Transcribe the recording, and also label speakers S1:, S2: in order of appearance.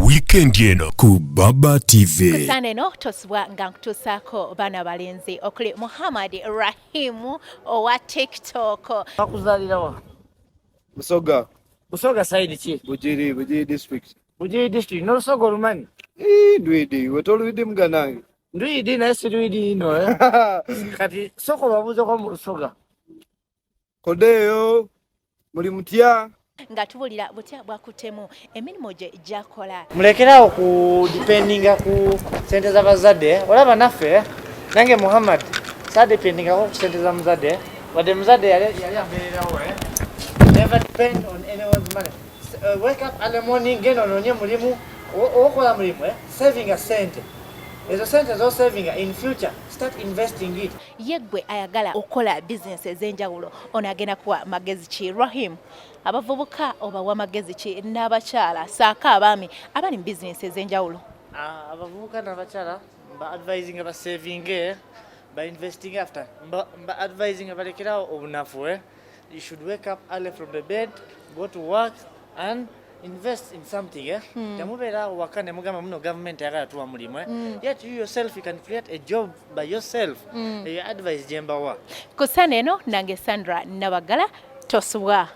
S1: weekend eno ku Baba TV.
S2: Kusane no tosubwa nga nkutuusaako bana balenzi okuli Muhammad Rahim owa TikTok.
S3: Bakuzalirawa
S4: Busoga.
S3: Busoga side ki?
S4: Bujiri district.
S3: Bujiri district. No Busoga Olumani?
S4: Ndwidi. Wetolwidi mganange.
S3: Ndwidi naye si Ndwidi ino eh? Kati soko babuuza ko mu Busoga.
S4: Kodeyo. Muli mutya.
S2: Nga tubulira butya bwakutemu emirimu gye gyakola.
S3: Mulekerawo ku dependinga ku sente z'abazadde. Olaba naffe nange Muhammad sa dependinga ku sente za muzadde. Wadde muzadde yali abeererawo eh? Never depend on anyone's money. Wake up early morning genda onoonye mulimu okola mulimu eh? Saving a sente. Ezo sente zo saving in future start investing it.
S2: Yeggwe ayagala okola business ez'enjawulo ono agenda kuwa magezi ki Rahim abavubuka obawa magezi ki n'abakyala saaka abaami abali mu business ez'enjawulo.
S3: Abavubuka n'abakyala mba advising aba saving ba investing after mba advising abalekerawo obunafu eh? You should wake up early from the bed, go to work and invest in something eh? Tamubera wakane mugamba muno government yagala tuwa mulimu eh? Yet you yourself you can create a job by yourself. Your advice jembawa.
S2: Kusane eno nange Sandra Nabagala tosubwa.